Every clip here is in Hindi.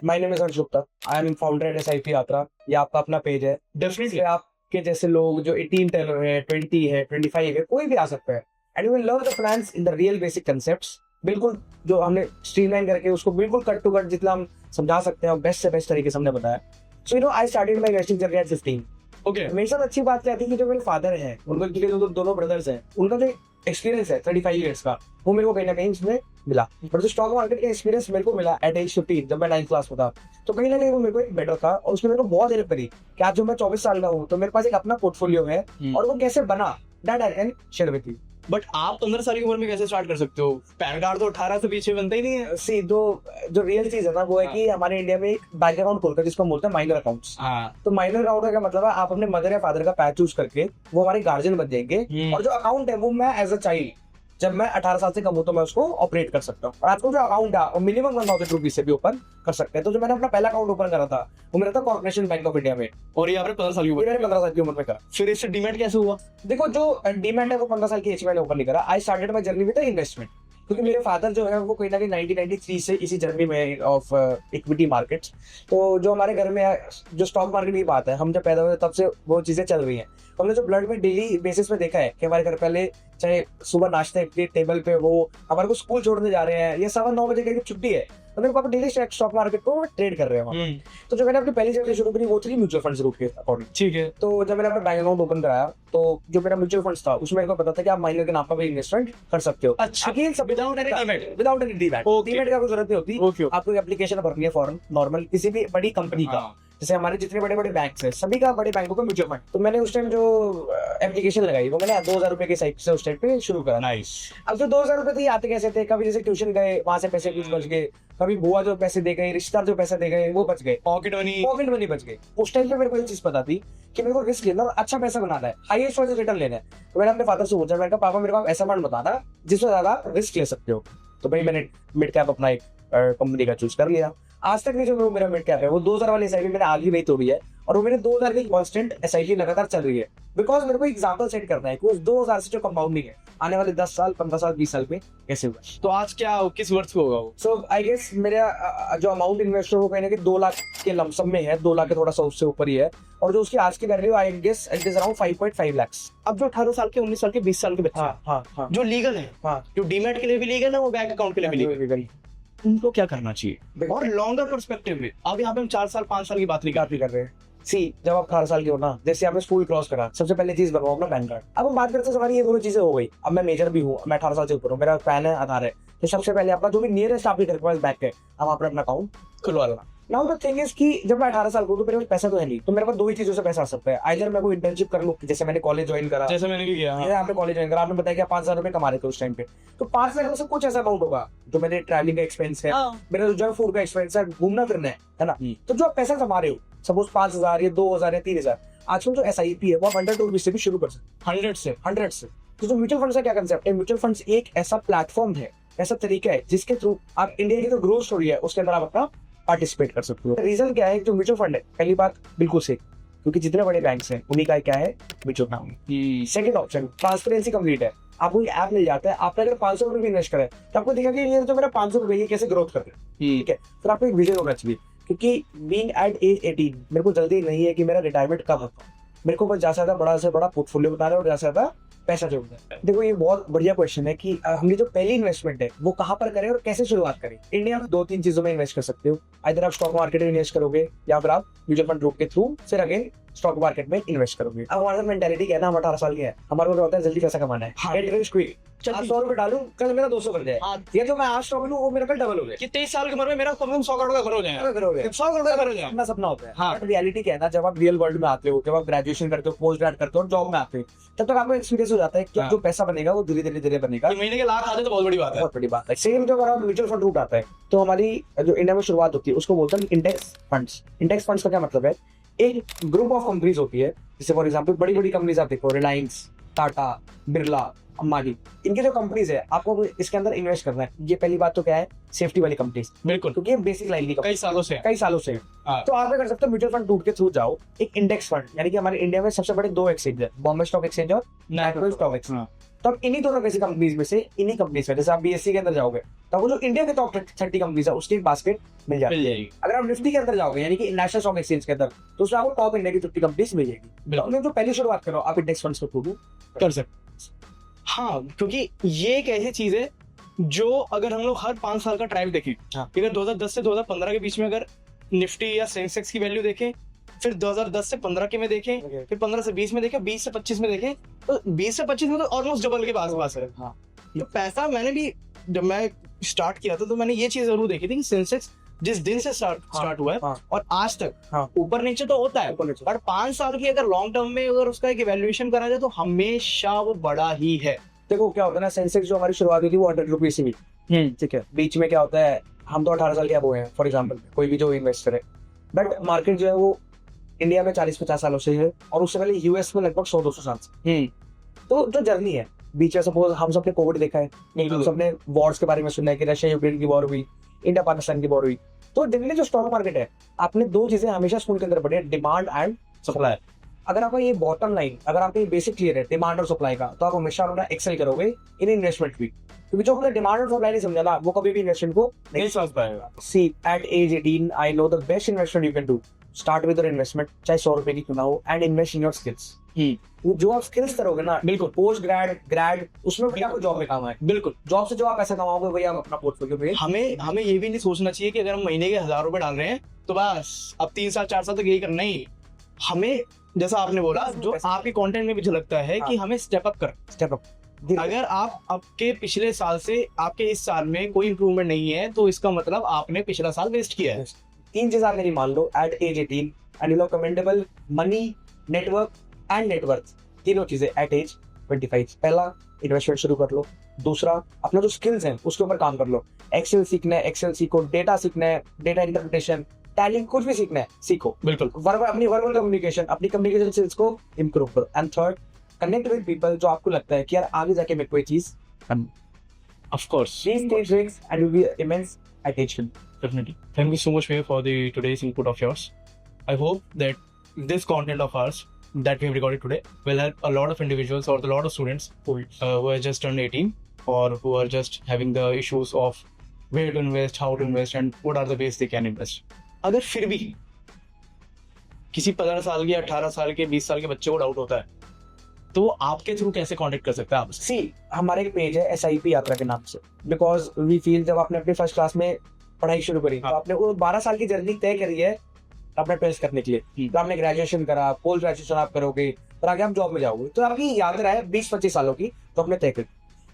My name is Harsh Gupta, I am founder at SIP यात्रा। ये आपका अपना पेज है। डेफिनेटली आपके जैसे लोग जो 18 है, 20 है, 25 है, कोई भी आ सकता है। And you will love the finance in the real basic concepts. बिल्कुल जो हमने स्ट्रीमलाइन करके उसको बिल्कुल कट टू कट जितना हम समझा सकते हैं और बेस्ट से बेस्ट तरीके से हमने बताया। So you know I started my investing journey at 15। Okay, मेरे साथ अच्छी बात क्या थी कि जो मेरे फादर हैं, उनके दोनों ब्रदर्स हैं, उनका जो एक्सपीरियंस है 35 इयर्स का, वो मेरे को कहीं ना कहीं इसमें मिला। बट जो स्टॉक मार्केट का एक्सपीरियंस मेरे को मिला एट एज 15 जब मैं 9th क्लास में था, तो कहीं ना कहीं वो मेरे को एक बेटर था और उसने मेरे को बहुत हेल्प करी कि आज जो मैं 24 साल का हूँ तो मेरे पास एक अपना पोर्टफोलियो है और वो कैसे बना, that I can share with you. But आप 15 साल की उम्र में कैसे स्टार्ट कर सकते हो? पैन कार्ड तो 18 से पीछे बनता ही नहीं है। सी जो रियल चीज है ना, वो है कि हमारे इंडिया में एक बैंक अकाउंट खोलकर जिसको हम बोलते हैं माइनर अकाउंट्स। हाँ, तो माइनर अकाउंट का क्या मतलब है, आप अपने मदर या फादर का पैच चूज करके वो हमारे गार्जियन बन जाएंगे और जो अकाउंट है वो मैं एज अ चाइल्ड जब मैं 18 साल से कम हूं तो मैं उसको ऑपरेट कर सकता हूँ। और आजकल जो अकाउंट है वो मिनिमम 1000 रुपीज से भी ओपन कर सकते हैं। तो जो मैंने अपना पहला अकाउंट ओपन करा था वो मेरा था कॉर्पोरेशन बैंक ऑफ इंडिया में, और ये आपने 15 साल की उम्र मैंने 15 साल की उम्र में करा। फिर इससे डीमैट कैसे हुआ? देखो जो डीमैट है वो 15 साल की एज में मैंने ओपन नहीं करा। I started my journey with investment, क्योंकि मेरे फादर जो है वो कहीं ना कहीं 1993 से इसी जर्नी में ऑफ इक्विटी मार्केट्स। तो जो हमारे घर में जो स्टॉक मार्केट की बात है, हम जब पैदा हुए तब से वो चीजें चल रही हैं। हमने जो ब्लड में डेली बेसिस पे देखा है कि हमारे घर पहले चाहे सुबह नाश्ते के टेबल पे वो हमारे को स्कूल छोड़ने जा रहे हैं, ये 9:15 बजे की छुट्टी है तो मेरे पापा डेली स्टॉक मार्केट को ट्रेड कर रहे हैं वहाँ। तो जो मैंने अपनी पहली जर्नी शुरू करी वो थी म्यूचुअल फंड्स रूट के अकॉर्डिंग। ठीक है। तो जब मैंने अपना बैंक अकाउंट ओपन कराया तो जो मेरा म्यूचुअल फंड्स था उसमें मेरे को पता था कि आप माइनर के नाम पर भी इन्वेस्टमेंट कर सकते हो। अच्छा, अगेन सब without any demat? Without any demat. Okay. Demat का कोई जरूरत नहीं होती। ओके, आपको एप्लीकेशन भरनी है फॉर्म नॉर्मल किसी भी बड़ी कंपनी का, जैसे हमारे जितने बड़े बड़े बैंक है सभी का बड़े बैंकों का म्यूचुअल फंड। तो मैंने उस टाइम जो एप्लीकेशन लगाई वो मैंने 2000 रुपए के साइड से उस टाइम पे शुरू करा। नाइस। अब जो 2000 रुपए थे आते कैसे थे, कभी जैसे ट्यूशन गए वहां से पैसे कुछ बच गए, कभी बुआ जो पैसे दे गए, रिश्तेदार जो पैसे दे गए वो बच गए, पॉकेट मनी बच गए। उस टाइम पे मेरे को एक चीज पता थी कि मेरे को रिस्क लेना और अच्छा पैसा बनाना है, हाईएस्ट वाले रिटर्न लेना है। तो मैंने अपने फादर से पूछा, मैंने कहा पापा मेरे को ऐसा अमाउंट बताना जिसमें ज्यादा रिस्क ले सकते हो। तो भाई मैंने मिड कैप अपना एक कंपनी का चूज कर लिया। आज तक नहीं जो मेरा मिड कैप है वो 2000 वाली SIP मैंने आगे नहीं तोड़ी है और वो मेरे 2000 की कांस्टेंट SIP लगातार चल रही है। बिकॉज मेरे को एग्जांपल सेट करना है कि उस 2000 से जो कंपाउंडिंग है आने वाले 10 साल, 15 साल, 20 साल में कैसे हुआ। तो आज क्या किस वर्थ पे होगा वो? सो आई गेस मेरा जो अमाउंट इन्वेस्ट हो कहने के 2 लाख के लमसम में है, 2 लाख के थोड़ा सा उससे ऊपर ही है। और जो उसकी आज की value I guess it is around 5.5 lakh. अब जो 18 साल के, 19 साल के, 20 साल के बच्चे हाँ जो लीगल है, हाँ जो डीमैट के लिए भी लीगल है, वो बैंक अकाउंट के लिए भी लीगल, उनको क्या करना चाहिए? और लॉन्गर पर्सपेक्टिव में, अब यहाँ पे हम 4 साल 5 साल की बात नहीं कर रहे हैं। सी जब आप 18 साल के हो ना, जैसे आपने स्कूल क्रॉस करा, सबसे पहले चीज बनवाओ अपना पैन कार्ड। अब हम बात करते हैं हमारी ये दोनों चीजें हो गई। अब मैं मेजर भी हूँ, मैं 18 साल से ऊपर हूँ, मेरा पैन है, आधार है, तो सबसे पहले अपना जो भी नियरेस्ट आपके घर के पास बैंक है हम अपना अकाउंट खुलवा लेना। नाउ द थिंग इज कि जब मैं 18 साल का हूँ तो मेरे पास पैसा तो है नहीं, तो मेरे पास 2 ही चीजों से पैसा आ सकता है। आइदर मैं कोई इंटर्नशिप कर लूँ, जैसे मैंने कॉलेज ज्वाइन करा, जैसे मैंने भी किया। आपने कॉलेज ज्वाइन करा, आपने बताया कि 5000 रुपए कमा रहे थे उस टाइम पे, तो 5 लाख में से कुछ ऐसा अमाउंट होगा जो मेरे ट्रैवलिंग का एक्सपेंस है, मेरा जो जंक फूड का एक्सपेंस है, घूमना फिरना है ना। तो जो आप पैसा कमा रहे हो, सपोज 5000 या 2000 या 3000, आजकल जो SIP है वो आप 100 रुपीज से भी शुरू कर सकते हैं, 100 से। तो जो म्यूचुअल फंड का क्या कंसेप्ट है, म्यूचुअल फंड्स एक ऐसा प्लेटफॉर्म है, ऐसा तरीका है जिसके थ्रू आप इंडिया की जो ग्रोथ स्टोरी है उसके अंदर आप अपना पार्टिसिपेट कर सकते हो। रीजन क्या है, जो म्यूचुअल फंड है, पहली बात बिल्कुल सेफ, क्योंकि जितने बड़े बैंक्स हैं उन्हीं का क्या है mutual fund. Second option, transparency complete है। आपको एक ऐप मिल जाता है, आपने अगर 500 रुपए इन्वेस्ट करें तो आपको दिखेगा कि ये तो मेरा 500 रुपए ये कैसे ग्रोथ कर रहे हैं, ठीक है। फिर आपको एक विजन होना चाहिए, क्योंकि बीइंग एट एज 18 मेरे को जल्दी नहीं है कि मेरा रिटायरमेंट कब होगा, मेरे को बस ज्यादा से ज्यादा बड़ा से बड़ा पोर्टफोलियो बना रहा है और ज्यादा से ज्यादा पैसा जोड़ना है। देखो ये बहुत बढ़िया क्वेश्चन है कि हमने जो पहली इन्वेस्टमेंट है वो कहाँ पर करें और कैसे शुरुआत करें। इंडिया में 2-3 चीजों में इन्वेस्ट कर सकते हो, इधर आप स्टॉक मार्केट में इन्वेस्ट करोगे या फिर आप म्यूचुअल फंड रूट के थ्रू फिर अगेन स्टॉक मार्केट में इन्वेस्ट करोगे। अब हमारा मेंटालिटी क्या है ना, हम 18 साल के हैं, हमारे को क्या होता है जल्दी पैसा कमाना है, गेट रिच क्विक। आज 100 रुपए डालूं कल मेरा 200 बन जाए, ये जो मैं आज स्टॉक लूं वो मेरा कल डबल हो जाए। कि 23 साल की उम्र में मेरा कम से कम 100 करोड़ का घर हो जाए, 100 करोड़ का घर हो जाए, अपना सपना होता है। हाँ। बट रियलिटी क्या है ना, जब आप रियल वर्ल्ड में आते हो, जब आप ग्रेजुएशन करते हो, पोस्ट ग्रेड करते हो और जॉब में आते हो, तब तक आपको एक्सपीरियंस हो जाता है कि जो पैसा बनेगा वो धीरे धीरे बनेगा। महीने के लाख आते तो बहुत बड़ी बात है। बहुत बड़ी बात है। सेम जो अगर म्यूचुअल फंड रूट आता है तो हमारी जो इंडिया में शुरुआत होती है उसको बोलते हैं इंडेक्स फंड्स। इंडेक्स फंड्स का क्या मतलब है, एक ग्रुप ऑफ कंपनीज होती है, जैसे फॉर एग्जांपल बड़ी बड़ी कंपनीज आप देखो, रिलायंस, टाटा, बिरला, अंबानी, इनकी जो कंपनीज है आपको इसके अंदर इन्वेस्ट करना है। ये पहली बात तो क्या है, सेफ्टी वाली कंपनीज, बिल्कुल, क्योंकि ये बेसिक लाइन की कई सालों से तो आप क्या कर सकते हो, म्यूचुअल फंड रूट के थ्रू जाओ, एक इंडेक्स फंड, यानी कि हमारे इंडिया में सबसे बड़े 2 एक्सचेंज है, बॉम्बे स्टॉक एक्सचेंज और नेशनल स्टॉक एक्सचेंज। तो आप इन्हीं दोनों कैसी कंपनीज में से इन्हीं कंपनीज में, जैसे आप बीएससी के अंदर जाओगे तो आपको जो इंडिया के टॉप 30 कंपनीज है उसकी एक बास्केट मिल जाती मिल है। जाएगी। अगर आप निफ्टी के अंदर जाओगे यानी कि नेशनल स्टॉक एक्सचेंज के अंदर, तो उसमें आपको टॉप इंडिया की 50 कंपनीज मिल जाएगी। तो अपने जो पहली शुरुआत करो आप इंडेक्स फंड्स के थ्रू कर सकते। हाँ, क्योंकि ये एक ऐसी चीज है जो अगर हम लोग हर 5 साल का ट्रैक देखें, हाँ। अगर 2010 से 2015 के बीच में अगर निफ्टी या सेंसेक्स की वैल्यू देखें, फिर 2010 से 15 के में देखें, Okay. फिर 15 से 20 में देखें, 20 से 25 में देखें, तो 20 से 25 में तो ऑलमोस्ट डबल के पास है। हाँ। तो पैसा मैंने भी, जब मैं स्टार्ट किया था तो मैंने ये चीज जरूर देखी थी कि सेंसेक्स जिस दिन से स्टार्ट हुआ है हाँ। और आज तक हाँ। ऊपर नीचे तो होता है, ऊपर नीचे। पर 5 साल की अगर लॉन्ग टर्म में अगर उसका एक इवैल्यूएशन करा जाए तो हमेशा वो बड़ा ही है। देखो क्या होता है ना, सेंसेक्स जो हमारी शुरुआत हुई थी वो 100 रुपीज से हुई, ठीक है। बीच में क्या होता है, हम तो 18 साल के अब हुए हैं फॉर एग्जांपल, कोई भी जो इन्वेस्टर है, बट मार्केट जो है वो इंडिया में 40-50 सालों से है और उससे पहले यूएस में लगभग 100-200 साल से। तो जो जर्नी है बीच में, सपोज हम सबने कोविड देखा है, हम सबने वॉर्स के बारे में सुना है कि रशिया यूक्रेन की वॉर हुई, इंडिया पाकिस्तान की वॉर हुई। तो जनरली जो स्टॉक मार्केट है, आपने दो चीजें हमेशा स्कूल के अंदर पढ़ी है, डिमांड एंड सप्लाई। अगर आपका ये बॉटम लाइन, अगर आपका ये बेसिक क्लियर है डिमांड और सप्लाई का, तो आप हमेशा अपना एक्सेल करोगे इन इन्वेस्टमेंट भी, क्योंकि जो अपने डिमांड और सप्लाई नहीं समझा ना, वो कभी भी इन्वेस्टमेंट को नहीं समझ पाएगा। See, at age 18, I know the best investment you can do. Start with your investment, चाहे 100 रुपए की क्यों ना हो, and invest in your skills. जो आप स्किल्स करोगे ना, बिल्कुल। पोस्ट ग्रेड उसमें भी आपको जॉब में काम है। बिल्कुल। जॉब से जो आप पैसा कमाओगे वही आप अपना पोर्टफोलियो में। हमें ये भी नहीं सोचना चाहिए कि अगर हम महीने के 1000 रुपए डाल रहे हैं तो बस अब 3 साल 4 साल तक यही करना ही। हमें जैसा आपने बोला, जो आपके कंटेंट में भी झलकता है कि हमें स्टेप अप कर। Step up. अगर आप आपके पिछले साल से आपके इस साल में कोई इंप्रूवमेंट नहीं है तो इसका मतलब आपने पिछला साल वेस्ट किया है। 3 चीज आप मेरी मान लो, at age 18 and you have commendable money, network and net worth, तीनों चीजें एट एज 25। पहला, इन्वेस्टमेंट शुरू कर लो। दूसरा, अपना जो स्किल्स हैं उसके ऊपर काम कर लो। एक्सेल सीखना है, एक्सेल सीखो। डेटा सीखना है, डेटा इंटरप्रिटेशन, टैली, कुछ भी सीखना है सीखो। बिल्कुल। अपनी वर्बल कम्युनिकेशन, अपनी कम्युनिकेशन स्किल्स को इंप्रूव करो। And third, connect with people जो आपको लगता है कि यार आगे जाके मैं कोई चीज Of course. These three tricks and will be immense attention. Definitely. Thank you so much for the today's input of yours. I hope that this content of ours that we have recorded today will help a lot of individuals or a lot of students who are just turned 18 or who are just having the issues of where to invest, how to invest, and what are the ways they can invest. अगर फिर भी किसी 15 साल के 18 साल के 20 साल के बच्चे को डाउट होता है तो वो आपके थ्रू कैसे कांटेक्ट कर सकता है आपसे? सी, हमारे एक पेज है SIP यात्रा के नाम से, बिकॉज वी फील जब आपने अपनी फर्स्ट क्लास में पढ़ाई शुरू करी तो आपने वो 12 साल की जर्नी तय करी है अपने ट्वेल्थ करने के लिए। तो आपने ग्रेजुएशन करा, पोस्ट ग्रेजुएशन आप करोगे, फिर आगे आप जॉब में जाओगे, तो आपकी यात्रा है 20-25 सालों की, तो आपने तय करी।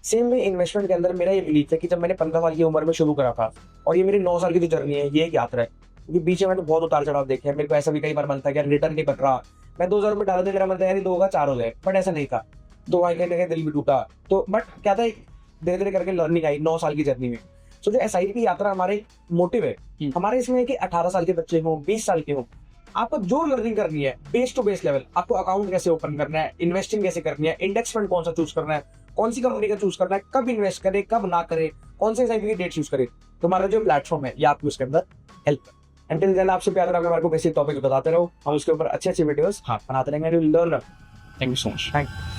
सेम में इन्वेस्टमेंट के अंदर मेरा ये बिलीफ है कि जब मैंने 15 साल की उम्र में शुरू करा था और ये मेरी 9 साल की जो जर्नी है, ये एक यात्रा है, क्योंकि बीच में मैंने बहुत उतार चढ़ाव देखे हैं। मेरे को ऐसा भी कई बार मन था कि रिटर्न नहीं बट रहा, मैं 2000 रुपये डाला था, मेरा मन था यार 2 होगा 4 हो जाए, बट ऐसा नहीं था। 2 महीने लगे, दिल भी टूटा। तो बट क्या था, धीरे धीरे करके लर्निंग आई 9 साल की जर्नी में। सो जो SIP यात्रा हमारे मोटिव है, हमारे इसमें है कि 18 साल के बच्चे हों, 20 साल के हों, आपको जो लर्निंग करनी है बेस टू बेस लेवल, आपको अकाउंट कैसे ओपन करना है, इन्वेस्टिंग कैसे करनी है, इंडेक्स फंड कौन सा चूज करना है, कौन सी कंपनी का चूज करना है, कब इन्वेस्ट करे, कब ना करे, कौन से SIP की डेट चूज करे, तो हमारा जो प्लेटफॉर्म है ये आपको उसके अंदर हेल्प कर। Until then, आपसे प्यार रखो, हमारे को बेसिक टॉपिक बताते रहो, हम उसके ऊपर अच्छे वीडियोस बनाते रहेंगे। Thank you so much. Thank you.